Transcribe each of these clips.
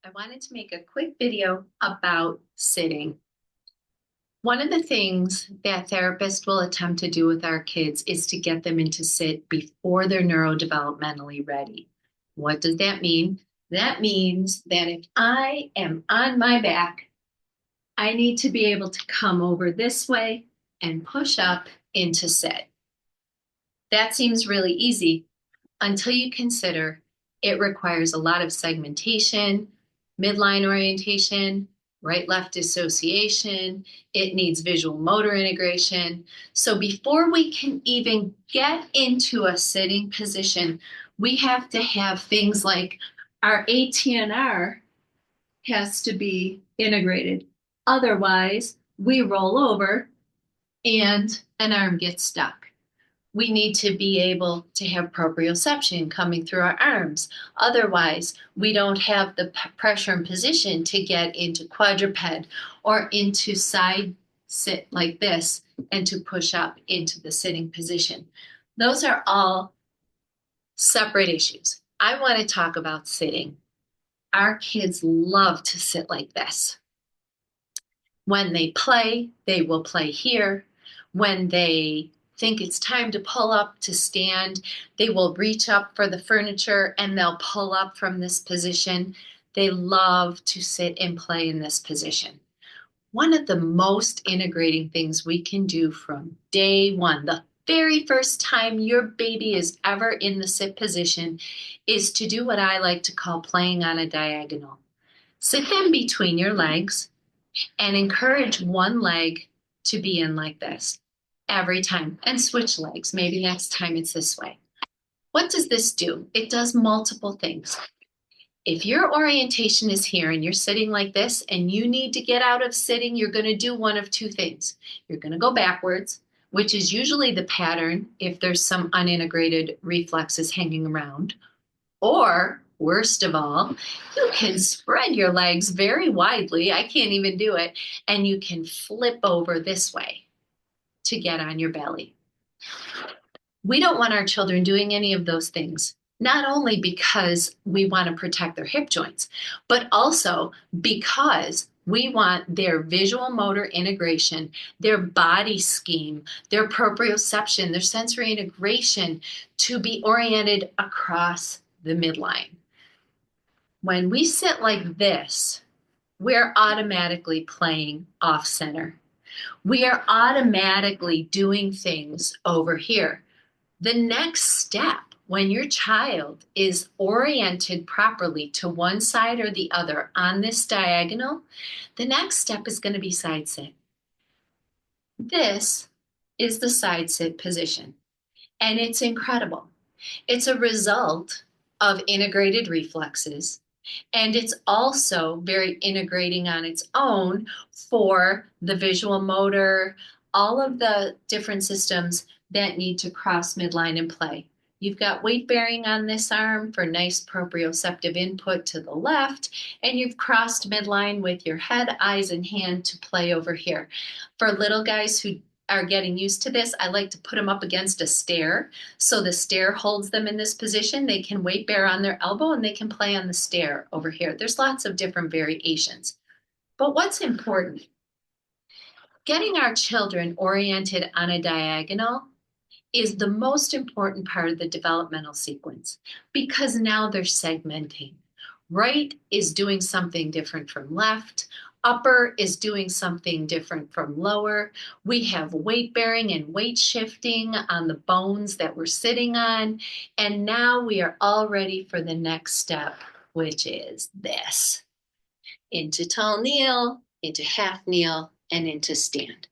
I wanted to make a quick video about sitting. One of the things that therapists will attempt to do with our kids is to get them into sit before they're neurodevelopmentally ready. What does that mean? That means that if I am on my back, I need to be able to come over this way and push up into sit. That seems really easy until you consider it requires a lot of segmentation, midline orientation, right-left dissociation. It needs visual motor integration. So before we can even get into a sitting position, we have to have things like our ATNR has to be integrated. Otherwise, we roll over and an arm gets stuck. We need to be able to have proprioception coming through our arms. Otherwise, we don't have the pressure and position to get into quadruped or into side sit like this and to push up into the sitting position. Those are all separate issues. I want to talk about sitting. Our kids love to sit like this. When they play, they will play here. When they think it's time to pull up to stand, they will reach up for the furniture and they'll pull up from this position. They love to sit and play in this position. One of the most integrating things we can do from day one, the very first time your baby is ever in the sit position, is to do what I like to call playing on a diagonal. Sit them between your legs and encourage one leg to be in like this every time and switch legs. Maybe next time it's this way. What does this do? It does multiple things. If your orientation is here and you're sitting like this and you need to get out of sitting, you're going to do one of two things. You're going to go backwards, which is usually the pattern if there's some unintegrated reflexes hanging around. Or, worst of all, you can spread your legs very widely. I can't even do it. And you can flip over this way to get on your belly. We don't want our children doing any of those things, not only because we want to protect their hip joints, but also because we want their visual motor integration, their body scheme, their proprioception, their sensory integration to be oriented across the midline. When we sit like this, we're automatically playing off center. We are automatically doing things over here. The next step, when your child is oriented properly to one side or the other on this diagonal, the next step is going to be side sit. This is the side sit position, and it's incredible. It's a result of integrated reflexes, and it's also very integrating on its own for the visual motor, all of the different systems that need to cross midline and play. You've got weight bearing on this arm for nice proprioceptive input to the left, and you've crossed midline with your head, eyes, and hand to play over here. For little guys who are getting used to this, I like to put them up against a stair. So the stair holds them in this position. They can weight bear on their elbow and they can play on the stair over here. There's lots of different variations. But what's important? Getting our children oriented on a diagonal is the most important part of the developmental sequence because now they're segmenting. Right is doing something different from left. Upper is doing something different from lower. We have weight bearing and weight shifting on the bones that we're sitting on. And now we are all ready for the next step, which is this. Into tall kneel, into half kneel, and into stand.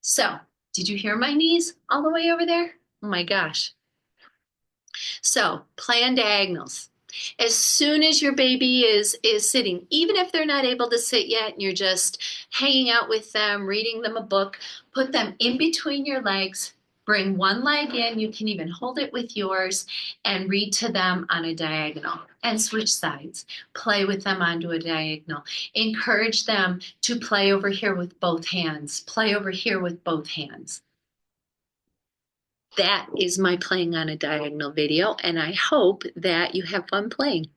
So, did you hear my knees all the way over there? Oh my gosh. So, play on diagonals. As soon as your baby is sitting, even if they're not able to sit yet and you're just hanging out with them, reading them a book, put them in between your legs, bring one leg in, you can even hold it with yours, and read to them on a diagonal and switch sides. Play with them onto a diagonal. Encourage them to play over here with both hands. Play over here with both hands. That is my playing on a diagonal video, and I hope that you have fun playing.